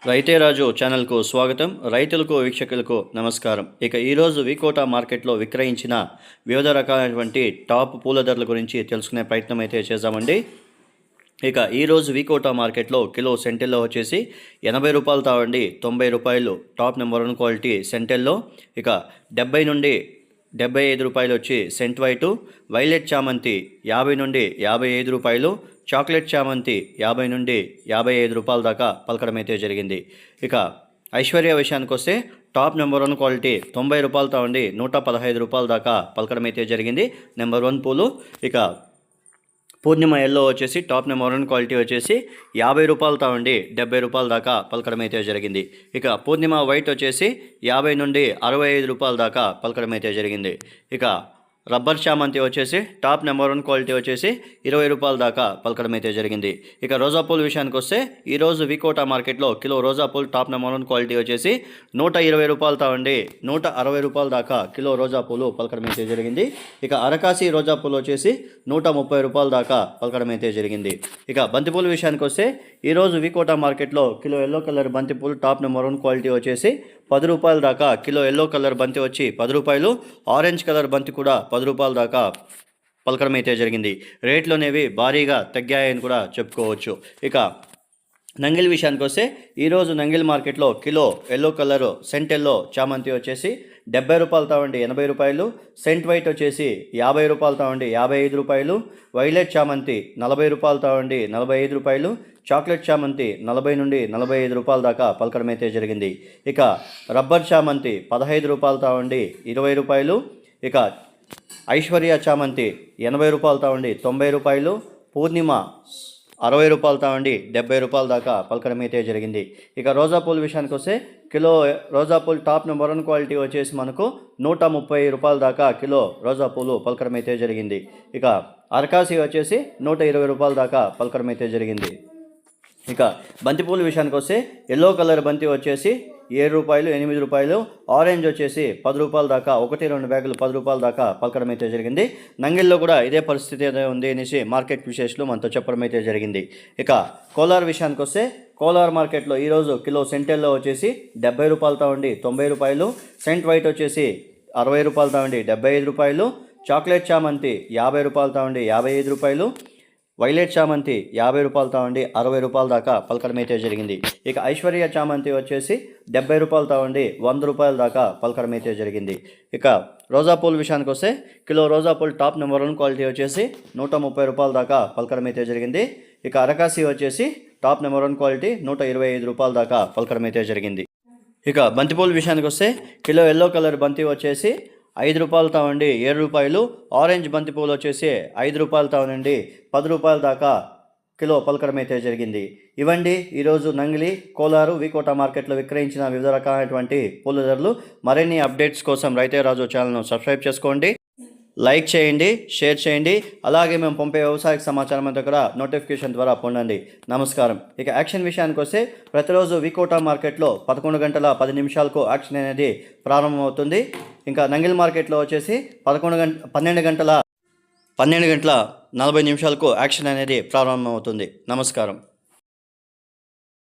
రైతే రాజు ఛానల్కు స్వాగతం. రైతులకు వీక్షకులకు నమస్కారం. ఇక ఈరోజు వికోటా మార్కెట్లో విక్రయించిన వివిధ రకాలైనటువంటి టాప్ పూల ధరల గురించి తెలుసుకునే ప్రయత్నం అయితే చేద్దామండి. ఇక ఈరోజు వికోటా మార్కెట్లో కిలో సెంటెల్లో వచ్చేసి 80 రూపాయలు తావండి 90 రూపాయలు టాప్ నెంబర్ 1 క్వాలిటీ సెంటెల్లో. ఇక 70 నుండి 75 రూపాయలు వచ్చి సెంట్ వైటు. వైలెట్ చామంతి 50 నుండి 55 రూపాయలు. చాక్లెట్ చామంతి 50 నుండి 55 రూపాయల దాకా పలకడం అయితే జరిగింది. ఇక ఐశ్వర్య విషయానికి వస్తే టాప్ నెంబర్ 1 క్వాలిటీ 90 రూపాయలతో ఉండి 115 రూపాయల దాకా పలకడం అయితే జరిగింది నెంబర్ 1 పూలు. ఇక పూర్ణిమ ఎల్లో వచ్చేసి టాప్ నెంబర్ 1 క్వాలిటీ వచ్చేసి 50 రూపాయలతో ఉండి 70 రూపాయల దాకా పలకడం అయితే జరిగింది. ఇక పూర్ణిమ వైట్ వచ్చేసి 50 నుండి 65 రూపాయల దాకా పలకడం అయితే జరిగింది. ఇక రబ్బర్ చామంతి వచ్చేసి టాప్ నెంబర్ 1 క్వాలిటీ వచ్చేసి 20 రూపాయల దాకా పలకడం అయితే జరిగింది. ఇక రోజా పూల విషయానికి వస్తే ఈరోజు వికోటా మార్కెట్లో కిలో రోజా పూలు టాప్ నెంబర్ 1 క్వాలిటీ వచ్చేసి 120 రూపాయలతో ఉండి 160 రూపాయల దాకా కిలో రోజా పూలు పలకడం అయితే జరిగింది. ఇక అరకాసి రోజా పూలు వచ్చేసి 130 రూపాయల దాకా పలకడం అయితే జరిగింది. ఇక బంతిపూల విషయానికి వస్తే ఈరోజు వికోటా మార్కెట్లో కిలో ఎల్లో కలర్ బంతిపూలు టాప్ నెంబర్ 1 క్వాలిటీ వచ్చేసి 10 రూపాయల దాకా కిలో ఎల్లో కలర్ బంతి వచ్చి 10 రూపాయలు. ఆరెంజ్ కలర్ బంతి కూడా 10 రూపాయల దాకా పలకడం అయితే జరిగింది. రేట్లు అనేవి భారీగా తగ్గాయని కూడా చెప్పుకోవచ్చు. ఇక నంగిల్ విషయానికి వస్తే ఈరోజు నంగిల్ మార్కెట్లో కిలో ఎల్లో కలర్ సెంట్ ఎల్లో చామంతి వచ్చేసి 70 రూపాయలతో ఉండి 80 రూపాయలు. సెంట్ వైట్ వచ్చేసి 50 రూపాయలతో ఉండి 55 రూపాయలు. వైలెట్ చామంతి 40 రూపాయలతో ఉండి 45 రూపాయలు. చాక్లెట్ చామంతి 40 నుండి 45 రూపాయల దాకా పలకడం అయితే జరిగింది. ఇక రబ్బర్ చామంతి 15 రూపాయలతో ఉండి 20 రూపాయలు. ఇక ఐశ్వర్య చామంతి 80 రూపాయలతో ఉండి 90 రూపాయలు. పూర్ణిమ 60 రూపాయలతో ఉండి 70 రూపాయల దాకా పలకడం అయితే జరిగింది. ఇక రోజా పూల విషయానికి వస్తే కిలో రోజా పూలు టాప్ నెంబర్ 1 క్వాలిటీ వచ్చేసి మనకు 130 రూపాయల దాకా కిలో రోజా పూలు పలకడం అయితే జరిగింది. ఇక అరకాసి వచ్చేసి 120 రూపాయల దాకా పలకడం అయితే జరిగింది. ఇక బంతిపూల విషయానికి వస్తే ఎల్లో కలర్ బంతి వచ్చేసి 7 రూపాయలు 8 రూపాయలు. ఆరెంజ్ వచ్చేసి 10 రూపాయల దాకా 1-2 బ్యాగులు 10 రూపాయల దాకా పలకడం అయితే జరిగింది. నంగిల్లో కూడా ఇదే పరిస్థితి అయితే ఉంది అనేసి మార్కెట్ విశేషాలు మనతో చెప్పడం అయితే జరిగింది. ఇక కోలార్ విషయానికి వస్తే కోలార్ మార్కెట్లో ఈరోజు కిలో సెంటెల్లో వచ్చేసి 70 రూపాయలతో ఉండి 90 రూపాయలు. సెంట్ వైట్ వచ్చేసి 60 రూపాయలతో ఉండి 75 రూపాయలు. చాక్లెట్ చామంతి 50 రూపాయలతో ఉండి 55 రూపాయలు. వైలెట్ చామంతి 50 రూపాయలతో ఉండి 60 రూపాయల దాకా పలకడం అయితే జరిగింది. ఇక ఐశ్వర్య చామంతి వచ్చేసి 70 రూపాయలతో ఉండి 100 రూపాయల దాకా పలకడం అయితే జరిగింది. ఇక రోజా పూల విషయానికి వస్తే కిలో రోజా పూలు టాప్ నెంబర్ 1 క్వాలిటీ వచ్చేసి 130 రూపాయల దాకా పలకడం అయితే జరిగింది. ఇక అరకాసి వచ్చేసి టాప్ నెంబర్ 1 క్వాలిటీ 125 రూపాయల దాకా పలకడం అయితే జరిగింది. ఇక బంతిపూల విషయానికి వస్తే కిలో ఎల్లో కలర్ బంతి వచ్చేసి 5 రూపాయలతో ఉండి 7 రూపాయలు. ఆరెంజ్ బంతిపూలు వచ్చేసి 5 రూపాయలతో నుండి 10 రూపాయల దాకా కిలో పలకడం అయితే జరిగింది. ఇవండి ఈరోజు నంగిలి కోలారు వికోటా మార్కెట్లో విక్రయించిన వివిధ రకాలైనటువంటి పూల ధరలు. మరిన్ని అప్డేట్స్ కోసం రైతే రాజు ఛానల్ను సబ్స్క్రైబ్ చేసుకోండి, లైక్ చేయండి, షేర్ చేయండి. అలాగే మేము పంపే వ్యవసాయ సమాచారం అంతా కూడా నోటిఫికేషన్ ద్వారా పొందండి. నమస్కారం. ఇక యాక్షన్ విషయానికి వస్తే ప్రతిరోజు వికోటా మార్కెట్లో 11 గంటల 10 నిమిషాలకు యాక్షన్ అనేది ప్రారంభమవుతుంది. ఇంకా నంగిల్ మార్కెట్లో వచ్చేసి 12 గంటల 40 నిమిషాలకు యాక్షన్ అనేది ప్రారంభమవుతుంది. నమస్కారం.